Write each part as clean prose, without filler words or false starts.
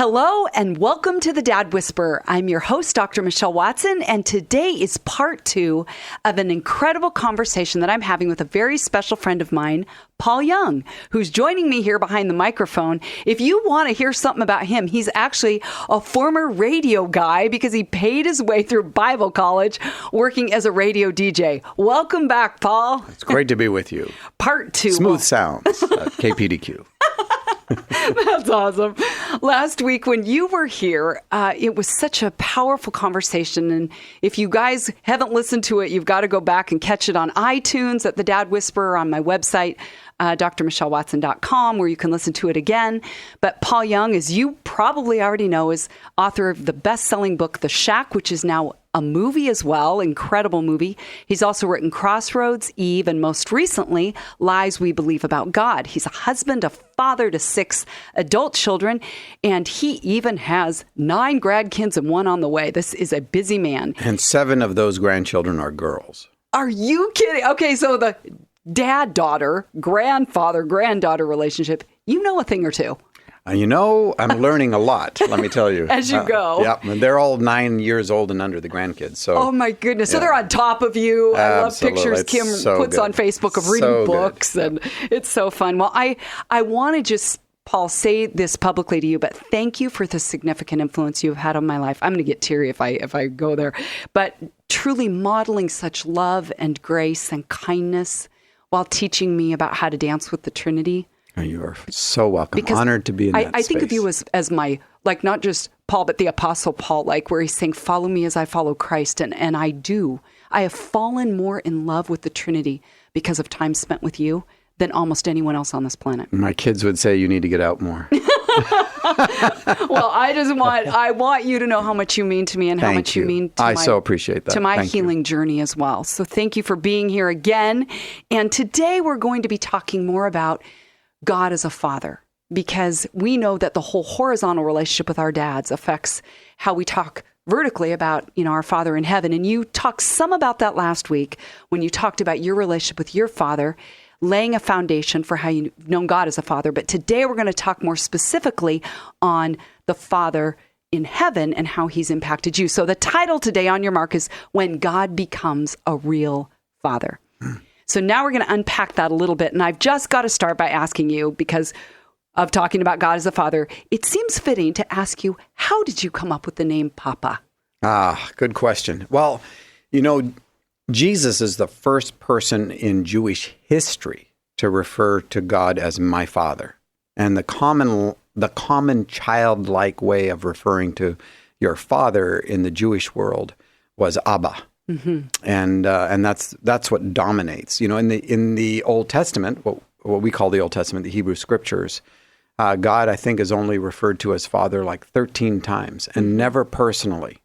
Hello and welcome to the Dad Whisperer. I'm your host, Dr. Michelle Watson, and today is part 2 of an incredible conversation that I'm having with a very special friend of mine, Paul Young, who's joining me here behind the microphone. If you want to hear something about him, he's actually a former radio guy because he paid his way through Bible college working as a radio DJ. Welcome back, Paul. It's great to be with you. Part 2. Smooth sounds, KPDQ. That's awesome. Last week when you were here, it was such a powerful conversation. And if you guys haven't listened to it, you've got to go back and catch it on iTunes at The Dad Whisperer, on my website, drmichellewatson.com, where you can listen to it again. But Paul Young, as you probably already know, is author of the best-selling book, The Shack, which is now a movie as well, incredible movie. He's also written Crossroads, Eve, and most recently, Lies We Believe About God. He's a husband, a father to 6 adult children, and he even has 9 grandkids and 1 on the way. This is a busy man. And 7 of those grandchildren are girls. Are you kidding? Okay, so the dad-daughter, grandfather-granddaughter relationship, you know a thing or two. I'm learning a lot, let me tell you. As you go. Yeah, they're all 9 years old and under, the grandkids. So, oh, my goodness. So they're on top of you. I love pictures it's Kim puts on Facebook of reading books, and it's so fun. Well, I want to just, Paul, say this publicly to you, but thank you for the significant influence you've had on my life. I'm going to get teary if I go there. But truly modeling such love and grace and kindness while teaching me about how to dance with the Trinity. You are so welcome. Because honored to be in that I think of you as my, like, not just Paul, but the Apostle Paul, like where he's saying, follow me as I follow Christ. And I do. I have fallen more in love with the Trinity because of time spent with you than almost anyone else on this planet. My kids would say you need to get out more. Well, I want you to know how much you mean to me and how much you mean to I so appreciate that. To my healing journey as well. So thank you for being here again. And today we're going to be talking more about God as a father, because we know that the whole horizontal relationship with our dads affects how we talk vertically about, our Father in heaven. And you talked some about that last week when you talked about your relationship with your father, laying a foundation for how you've known God as a father. But today we're going to talk more specifically on the Father in heaven and how he's impacted you. So the title today on your mark is When God Becomes a Real Father. So now we're going to unpack that a little bit. And I've just got to start by asking you, because of talking about God as a father, it seems fitting to ask you, how did you come up with the name Papa? Good question. Well, Jesus is the first person in Jewish history to refer to God as my father. And the common childlike way of referring to your father in the Jewish world was Abba. Mm-hmm. And that's what dominates. In the Old Testament, what we call the Old Testament, the Hebrew Scriptures, God, I think, is only referred to as Father like 13 times, and never personally.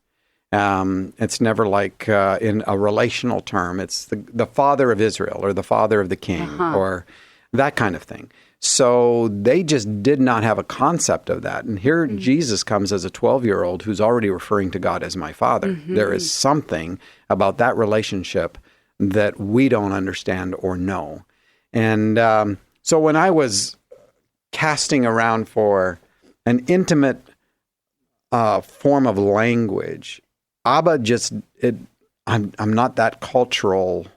It's never like in a relational term. It's the Father of Israel or the Father of the King or that kind of thing. So they just did not have a concept of that. And here Jesus comes as a 12-year-old who's already referring to God as my Father. Mm-hmm. There is something about that relationship that we don't understand or know. And so when I was casting around for an intimate form of language, Abba I'm not that cultural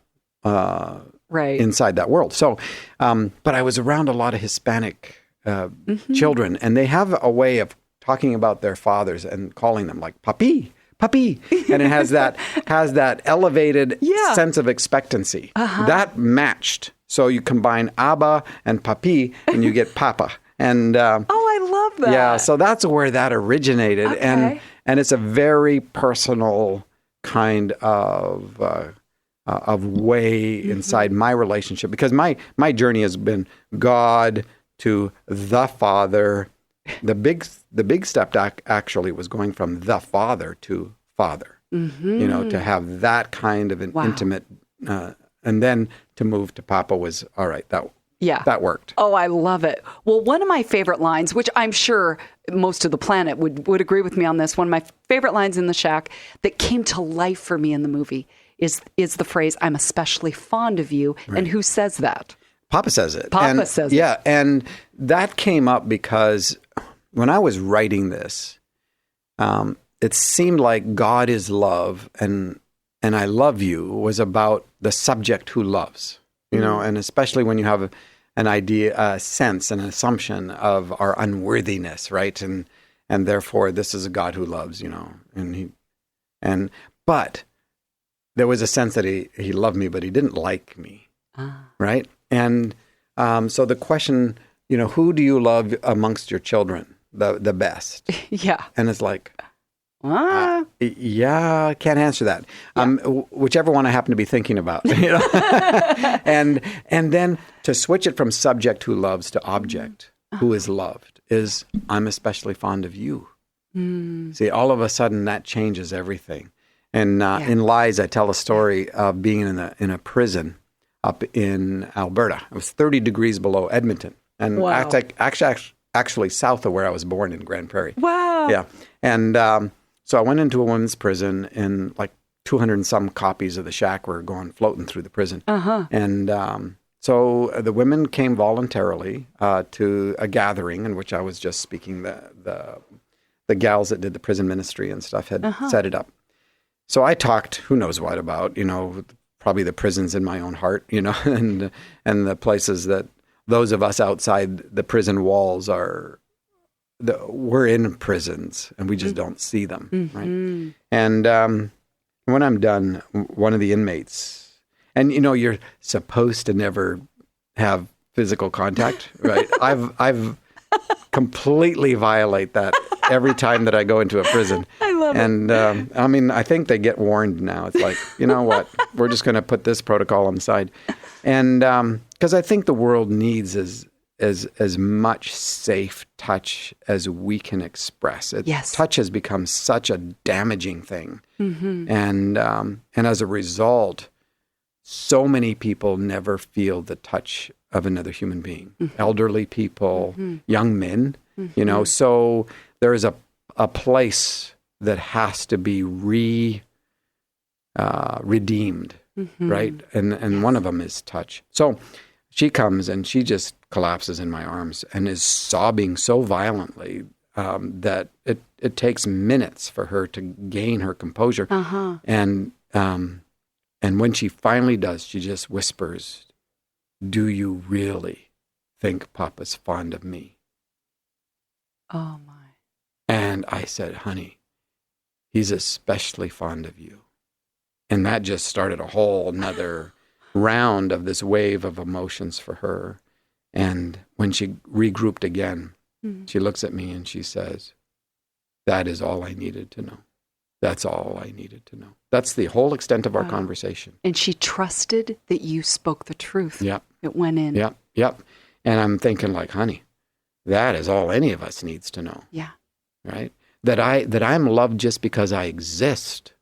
right inside that world. So, but I was around a lot of Hispanic children, and they have a way of talking about their fathers and calling them like papi, and it has that elevated sense of expectancy. That matched. So you combine Abba and papi, and you get Papa. And I love that. Yeah, so that's where that originated, and it's a very personal kind of way inside my relationship, because my journey has been God to the Father. The big step actually was going from the Father to Father. Mm-hmm. To have that kind of an intimate, and then to move to Papa was all right. That worked. Oh, I love it. Well, one of my favorite lines, which I'm sure most of the planet would agree with me on this, one of my favorite lines in The Shack that came to life for me in the movie is the phrase, "I'm especially fond of you." Right. And who says that? Papa says it. Papa says it. Yeah, and that came up because when I was writing this, it seemed like God is love and I love you was about the subject who loves, and especially when you have an idea, a sense, an assumption of our unworthiness, right? And therefore this is a God who loves, but there was a sense that he loved me, but he didn't like me, right? And so the question, who do you love amongst your children the best? Yeah. And it's like, I can't answer that. Whichever one I happen to be thinking about, and then to switch it from subject who loves to object who is loved is I'm especially fond of you. See, all of a sudden that changes everything. And in Lies, I tell a story of being in a prison up in Alberta. It was 30 degrees below Edmonton, and actually south of where I was born in Grand Prairie. Wow. Yeah, and so I went into a women's prison, and like 200 and some copies of The Shack were floating through the prison. And so the women came voluntarily to a gathering in which I was just speaking. The gals that did the prison ministry and stuff had set it up. So I talked, who knows what about, probably the prisons in my own heart, and the places that those of us outside the prison walls we're in prisons and we just don't see them, right? And when I'm done, one of the inmates, and you're supposed to never have physical contact, right? I've completely violate that every time that I go into a prison. I love it. And I think they get warned now. It's like, you know what? We're just going to put this protocol on the side. And because I think the world needs as much safe touch as we can express. Yes. Touch has become such a damaging thing. And as a result, so many people never feel the touch of another human being. Elderly people, young men, so there is a place that has to be redeemed, right? And one of them is touch. So she comes and she just collapses in my arms and is sobbing so violently that it takes minutes for her to gain her composure. And when she finally does, she just whispers, "Do you really think Papa's fond of me?" Oh, my. And I said, "Honey, he's especially fond of you." And that just started a whole nother round of this wave of emotions for her. And when she regrouped again, she looks at me and she says, "That is all I needed to know. That's all I needed to know." That's the whole extent of our conversation. And she trusted that you spoke the truth. Yep. It went in. Yep. And I'm thinking like, honey, that is all any of us needs to know. Yeah. Right? That I'm loved just because I exist.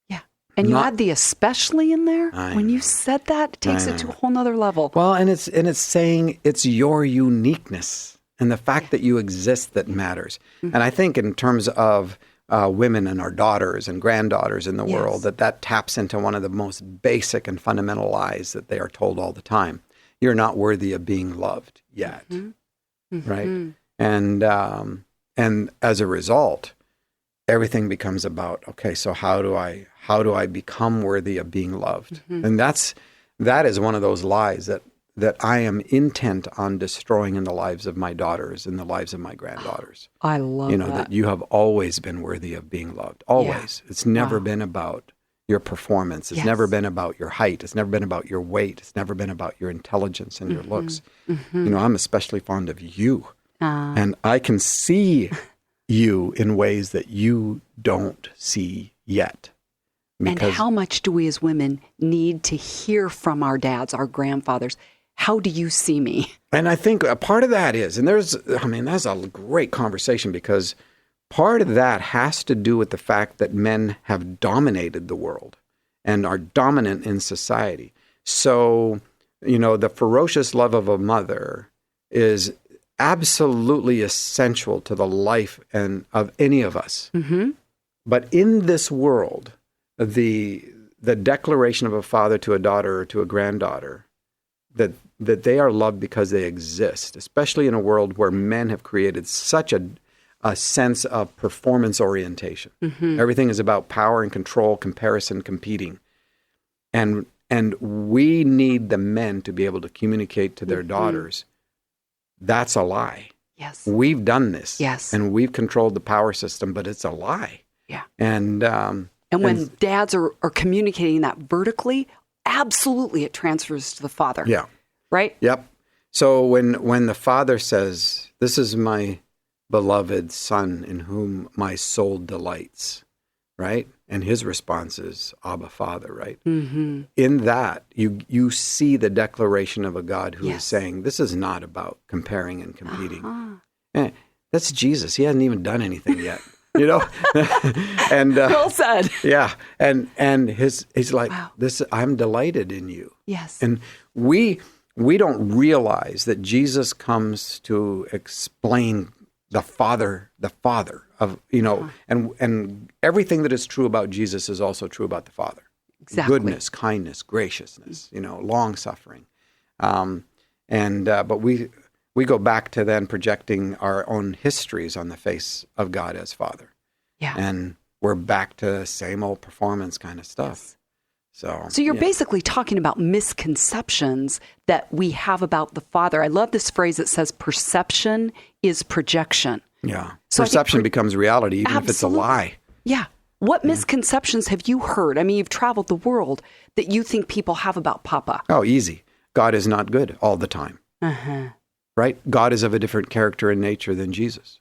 Yeah. And you had the especially in there. When you said that, it takes it to a whole nother level. Well, and it's saying it's your uniqueness and the fact that you exist that matters. And I think in terms of women and our daughters and granddaughters in the world, that taps into one of the most basic and fundamental lies that they are told all the time. You're not worthy of being loved yet, right? And as a result, everything becomes about, okay, so how do I become worthy of being loved? And that is one of those lies that I am intent on destroying in the lives of my daughters and the lives of my granddaughters. I love that you have always been worthy of being loved. Always. Yeah. It's never been about your performance. It's never been about your height. It's never been about your weight. It's never been about your intelligence and your looks. I'm especially fond of you. And I can see you in ways that you don't see yet. And how much do we as women need to hear from our dads, our grandfathers? How do you see me? And I think a part of that is, and that's a great conversation, because part of that has to do with the fact that men have dominated the world and are dominant in society. So, the ferocious love of a mother is absolutely essential to the life and of any of us. But in this world, the declaration of a father to a daughter or to a granddaughter, that they are loved because they exist, especially in a world where men have created such a sense of performance orientation. Everything is about power and control, comparison, competing. And we need the men to be able to communicate to their daughters, that's a lie. Yes. We've done this. Yes. And we've controlled the power system, but it's a lie. Yeah. And when dads are communicating that vertically, absolutely it transfers to the father. yeah. Right? Yep. So when the father says, "This is my beloved son in whom my soul delights," right? And his response is, "Abba, Father," right? Mm-hmm. In that, you see the declaration of a God who is saying, this is not about comparing and competing. That's Jesus. He hasn't even done anything yet, you know? And well said. yeah. And he's like, this, I'm delighted in you. Yes. And we don't realize that Jesus comes to explain the Father of, you know, and everything that is true about Jesus is also true about the Father. Exactly. Goodness, kindness, graciousness, you know, long suffering. But we go back to then projecting our own histories on the face of God as Father. Yeah. And we're back to same old performance kind of stuff. So you're basically talking about misconceptions that we have about the Father. I love this phrase that says perception is projection. Yeah. So perception becomes reality, even if it's a lie. Yeah. What misconceptions have you heard? I mean, you've traveled the world that you think people have about Papa. Oh, easy. God is not good all the time. Right? God is of a different character and nature than Jesus.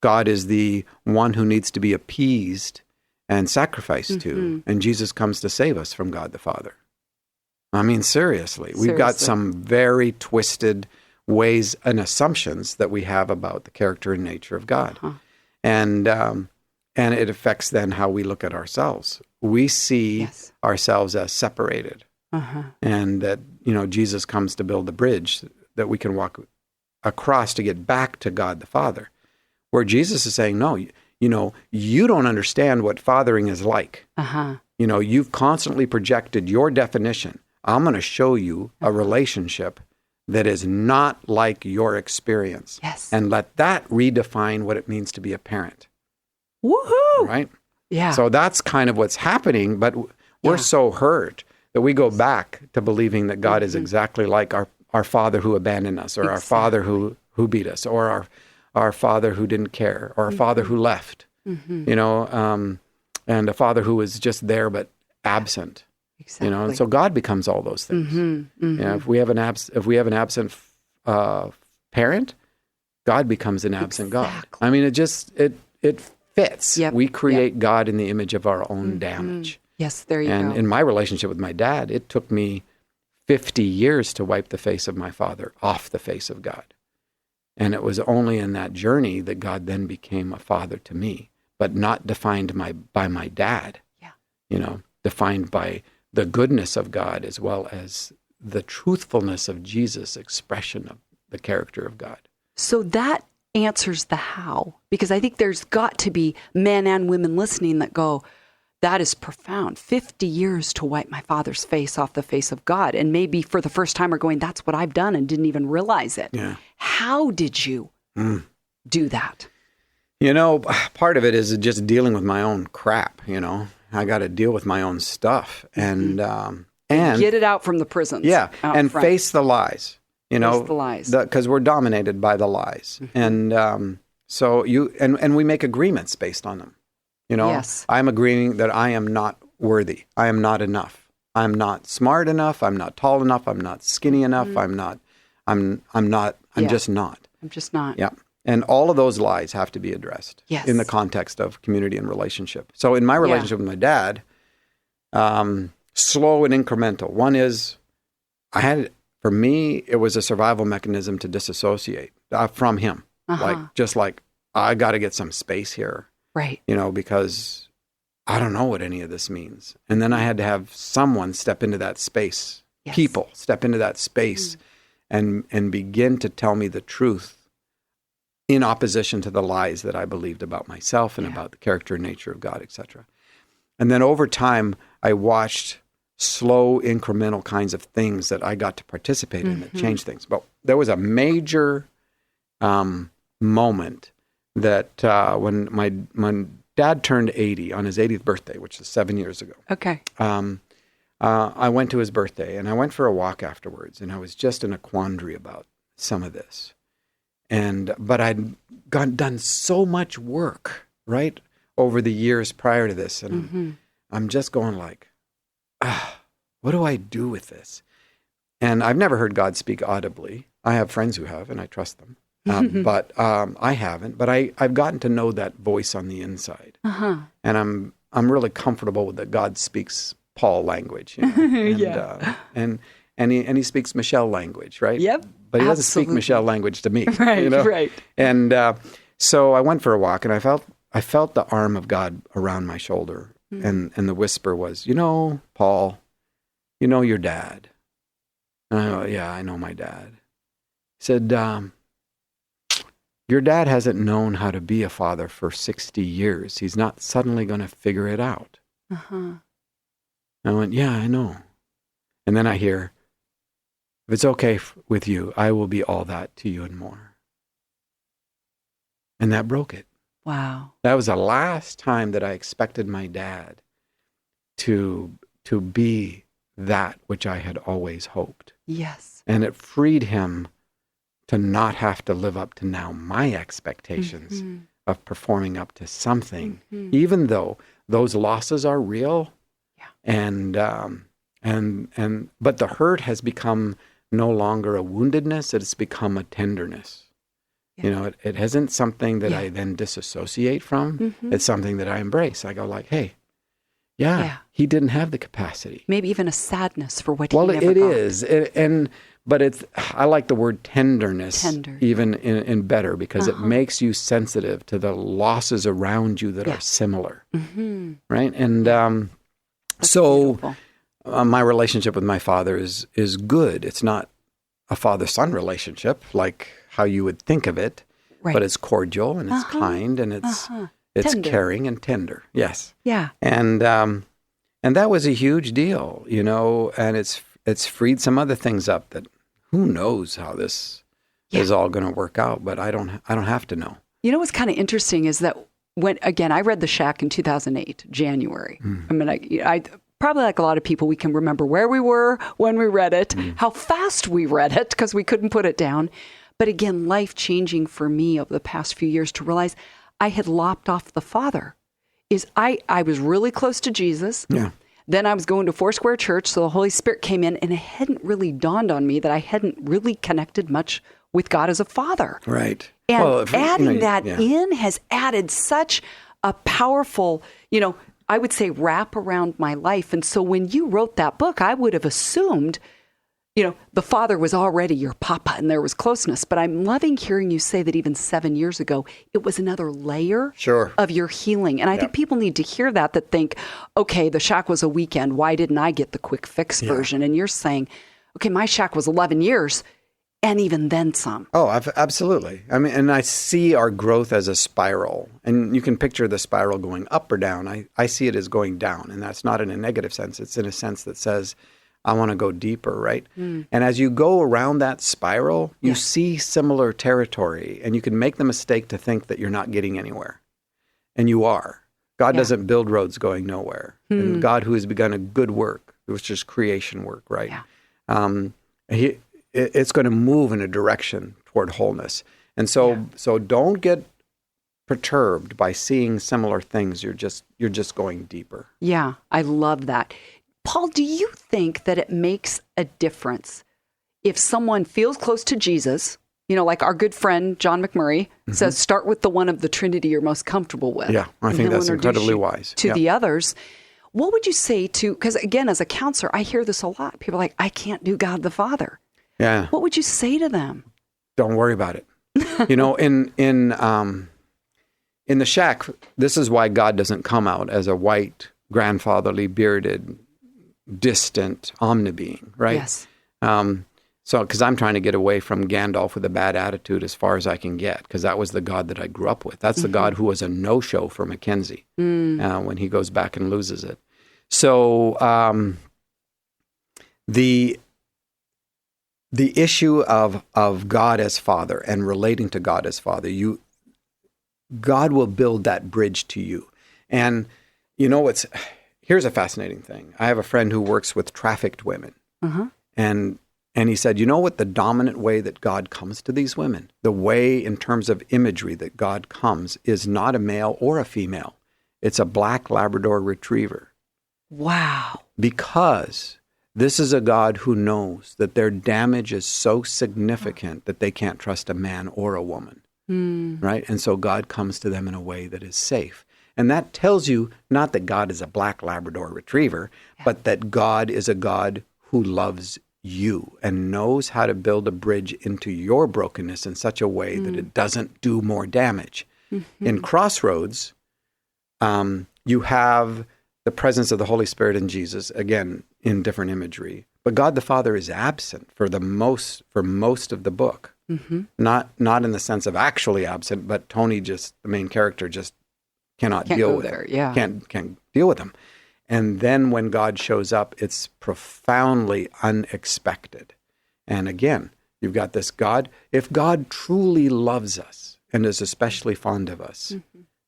God is the one who needs to be appeased and sacrificed to. And Jesus comes to save us from God the Father. I mean, seriously. We've got some very twisted ways and assumptions that we have about the character and nature of God. And it affects then how we look at ourselves. We see ourselves as separated. And that, you know, Jesus comes to build a bridge that we can walk across to get back to God the Father. Where Jesus is saying, no, you know, you don't understand what fathering is like. You know, you've constantly projected your definition. I'm going to show you a relationship that is not like your experience. And let that redefine what it means to be a parent. Woohoo! Right? Yeah. So that's kind of what's happening, but we're so hurt that we go back to believing that God is exactly like our father who abandoned us, or our father who beat us, or our father who didn't care, or our father who left, you know, and a father who was just there but absent, you know. And so God becomes all those things. You know, if we have an absent parent, God becomes an absent God. I mean, it fits. We create God in the image of our own damage. Yes, there you go. And in my relationship with my dad, it took me 50 years to wipe the face of my father off the face of God. And it was only in that journey that God then became a father to me, but not defined by my dad, you know, defined by the goodness of God as well as the truthfulness of Jesus' expression of the character of God. So that answers the how, because I think there's got to be men and women listening that go, that is profound. 50 years to wipe my father's face off the face of God. And maybe for the first time are going, that's what I've done and didn't even realize it. How did you do that? You know, part of it is just dealing with my own crap, you know. I got to deal with my own stuff and get it out from the prisons. And face the lies, you know. Face the lies. Because we're dominated by the lies. And so and we make agreements based on them. You know, I'm agreeing that I am not worthy. I am not enough. I'm not smart enough. I'm not tall enough. I'm not skinny enough. I'm just not. I'm just not. Yeah. And all of those lies have to be addressed in the context of community and relationship. So in my relationship with my dad, slow and incremental. One is for me, it was a survival mechanism to disassociate from him. Like I got to get some space here. Right. You know, because I don't know what any of this means. And then I had to have someone step into that space, people step into that space and begin to tell me the truth in opposition to the lies that I believed about myself and about the character and nature of God, etc. And then over time, I watched slow, incremental kinds of things that I got to participate in that changed things. But there was a major moment that when my dad turned 80 on his 80th birthday, which is 7 years ago. Okay. I went to his birthday, and I went for a walk afterwards, and I was just in a quandary about some of this. But I'd done so much work, right, over the years prior to this, and I'm just going like, what do I do with this? And I've never heard God speak audibly. I have friends who have, and I trust them. But I haven't. But I've gotten to know that voice on the inside, and I'm really comfortable with that. God speaks Paul language, and he speaks Michelle language, right? Yep. But he doesn't speak Michelle language to me, right? Right. And so I went for a walk, and I felt the arm of God around my shoulder, and the whisper was, Paul, your dad. And I go, yeah, I know my dad. He said, your dad hasn't known how to be a father for 60 years. He's not suddenly going to figure it out. I went, yeah, I know. And then I hear, if it's okay with you, I will be all that to you and more. And that broke it. Wow. That was the last time that I expected my dad to be that which I had always hoped. Yes. And it freed him to not have to live up to now my expectations of performing up to something, even though those losses are real. Yeah. But the hurt has become no longer a woundedness; it's become a tenderness. Yeah. It isn't something that I then disassociate from. It's something that I embrace. I go like, hey, he didn't have the capacity. Maybe even a sadness for what he never got. Well, it is. But I like the word tenderness even in better, because it makes you sensitive to the losses around you that are similar, right? And so my relationship with my father is good. It's not a father-son relationship like how you would think of it, but it's cordial and it's kind and it's caring and tender. Yes. Yeah. And that was a huge deal, and it's freed some other things up that who knows how this is all going to work out, but I don't have to know. What's kind of interesting is that when, again, I read The Shack in 2008, January. I mean, I probably like a lot of people, we can remember where we were when we read it, how fast we read it because we couldn't put it down. But again, life-changing for me over the past few years to realize I had lopped off the Father. I was really close to Jesus. Yeah. Then I was going to Foursquare Church, so the Holy Spirit came in, and it hadn't really dawned on me that I hadn't really connected much with God as a Father. Right. And adding that in has added such a powerful, I would say, wrap around my life. And so when you wrote that book, I would have assumed, the Father was already your papa and there was closeness. But I'm loving hearing you say that even 7 years ago, it was another layer of your healing. And I think people need to hear that think, okay, The Shack was a weekend. Why didn't I get the quick fix version? And you're saying, okay, my Shack was 11 years and even then some. Oh, absolutely. I mean, and I see our growth as a spiral. And you can picture the spiral going up or down. I see it as going down. And that's not in a negative sense. It's in a sense that says, I want to go deeper, right? And as you go around that spiral, you see similar territory, and you can make the mistake to think that you're not getting anywhere. And you are. God doesn't build roads going nowhere. And God, who has begun a good work, which is creation work, right? Yeah. It's going to move in a direction toward wholeness. And so don't get perturbed by seeing similar things. You're just going deeper. Yeah, I love that. Paul, do you think that it makes a difference if someone feels close to Jesus, like our good friend John McMurray says, start with the one of the Trinity you're most comfortable with. Yeah, I think that's incredibly wise. To the others, what would you say because again, as a counselor, I hear this a lot. People are like, I can't do God the Father. Yeah. What would you say to them? Don't worry about it. In The Shack, this is why God doesn't come out as a white, grandfatherly, bearded, distant omni-being, right? Yes. So, because I'm trying to get away from Gandalf with a bad attitude as far as I can get, because that was the God that I grew up with. That's the God who was a no-show for Mackenzie when he goes back and loses it. So, the issue of God as Father and relating to God as Father, God will build that bridge to you. And, here's a fascinating thing. I have a friend who works with trafficked women. And he said, you know what the dominant way that God comes to these women? The way in terms of imagery that God comes is not a male or a female. It's a black Labrador retriever. Wow. Because this is a God who knows that their damage is so significant that they can't trust a man or a woman. Right? And so God comes to them in a way that is safe. And that tells you not that God is a black Labrador retriever, but that God is a God who loves you and knows how to build a bridge into your brokenness in such a way that it doesn't do more damage. In Crossroads, you have the presence of the Holy Spirit and Jesus, again, in different imagery. But God the Father is absent for most of the book. Not in the sense of actually absent, but Tony, the main character, just can't deal with there. it. Yeah. Can't deal with him. And then when God shows up, it's profoundly unexpected. And again, you've got this God. If God truly loves us and is especially fond of us,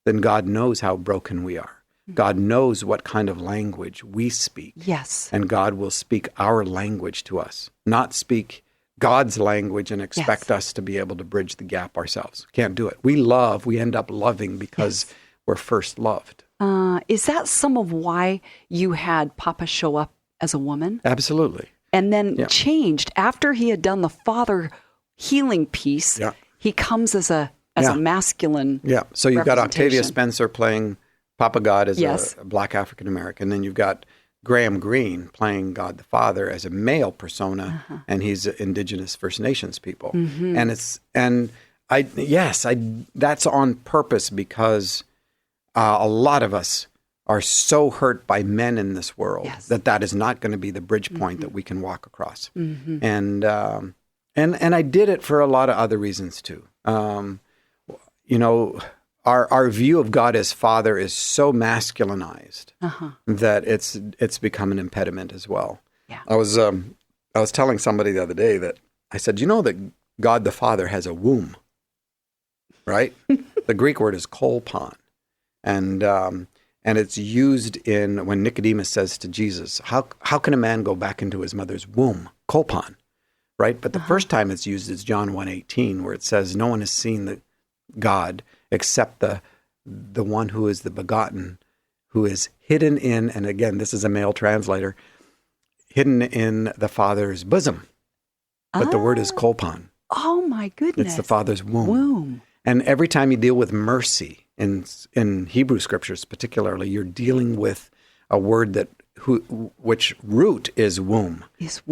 then God knows how broken we are. God knows what kind of language we speak. Yes. And God will speak our language to us, not speak God's language and expect us to be able to bridge the gap ourselves. Can't do it. We end up loving because we're first loved. Is that some of why you had Papa show up as a woman? Absolutely. And then changed after he had done the father healing piece. Yeah. He comes as a masculine. Yeah. So you've got Octavia representation. Spencer playing Papa God as a black African American. Then you've got Graham Greene playing God the Father as a male persona, and he's Indigenous First Nations people. And that's on purpose because a lot of us are so hurt by men in this world that is not going to be the bridge point that we can walk across. And I did it for a lot of other reasons too. Our view of God as Father is so masculinized that it's become an impediment as well. Yeah. I was telling somebody the other day that I said, that God the Father has a womb, right? The Greek word is kolpon, and it's used in when Nicodemus says to Jesus, "How can a man go back into his mother's womb?" Kolpon, right? But the first time it's used is John 1:18, where it says, "No one has seen the God except the one who is the begotten, who is hidden in," and again, this is a male translator, "hidden in the Father's bosom." But the word is kolpon. Oh my goodness. It's the Father's womb. And every time you deal with mercy, in Hebrew scriptures particularly, you're dealing with a word which root is womb.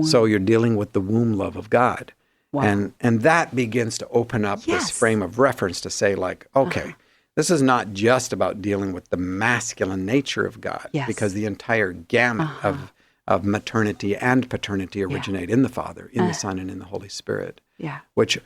So you're dealing with the womb love of God. Wow. And that begins to open up this frame of reference to say, like, okay, this is not just about dealing with the masculine nature of God, because the entire gamut of maternity and paternity originate in the Father, in the Son, and in the Holy Spirit, which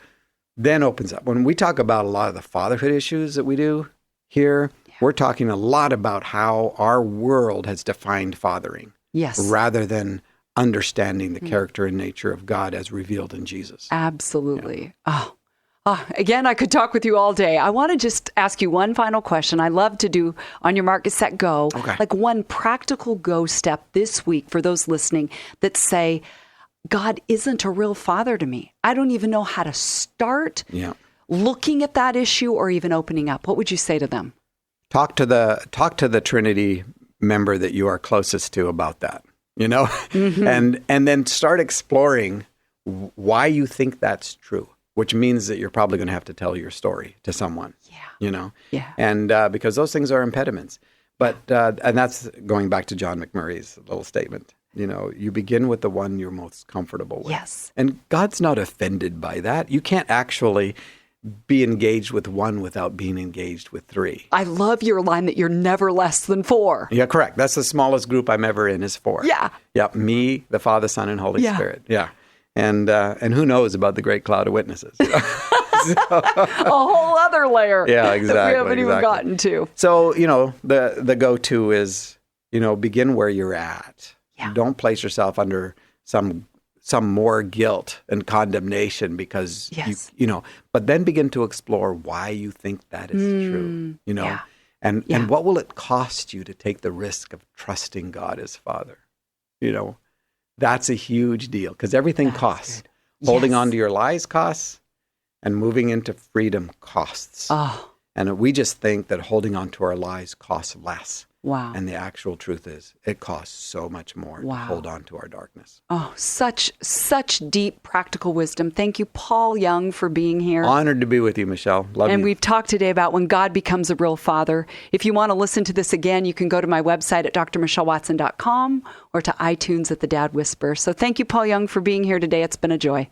then opens up. When we talk about a lot of the fatherhood issues that we do here, we're talking a lot about how our world has defined fathering, rather than understanding the character and nature of God as revealed in Jesus. Absolutely. Yeah. Again, I could talk with you all day. I want to just ask you one final question. I love to do on your mark, get set, go. Okay. Like one practical go step this week for those listening that say, God isn't a real father to me. I don't even know how to start looking at that issue or even opening up. What would you say to them? Talk to the Trinity member that you are closest to about that. And then start exploring why you think that's true, which means that you're probably going to have to tell your story to someone, and because those things are impediments. But, and that's going back to John McMurray's little statement, you begin with the one you're most comfortable with. Yes. And God's not offended by that. You can't actually be engaged with one without being engaged with three. I love your line that you're never less than 4. Yeah, correct. That's the smallest group I'm ever in is 4. Yeah. Yeah, me, the Father, Son, and Holy Spirit. Yeah. And who knows about the great cloud of witnesses? A whole other layer that we haven't even gotten to. So, the go-to is, begin where you're at. Yeah. Don't place yourself under some some more guilt and condemnation because Yes. but then begin to explore why you think that is true, Yeah. and what will it cost you to take the risk of trusting God as Father? That's a huge deal because everything costs. Good. Holding Yes. on to your lies costs, and moving into freedom costs. Oh, And we just think that holding on to our lies costs less. wow. And the actual truth is, it costs so much more to Wow. hold on to our darkness. Oh, such deep practical wisdom. Thank you, Paul Young, for being here. Honored to be with you, Michelle. Love And you. we've talked today about when God becomes a real father. If you want to listen to this again, you can go to my website at drmichellewatson.com or to iTunes at The Dad Whisperer. So thank you, Paul Young, for being here today. It's been a joy.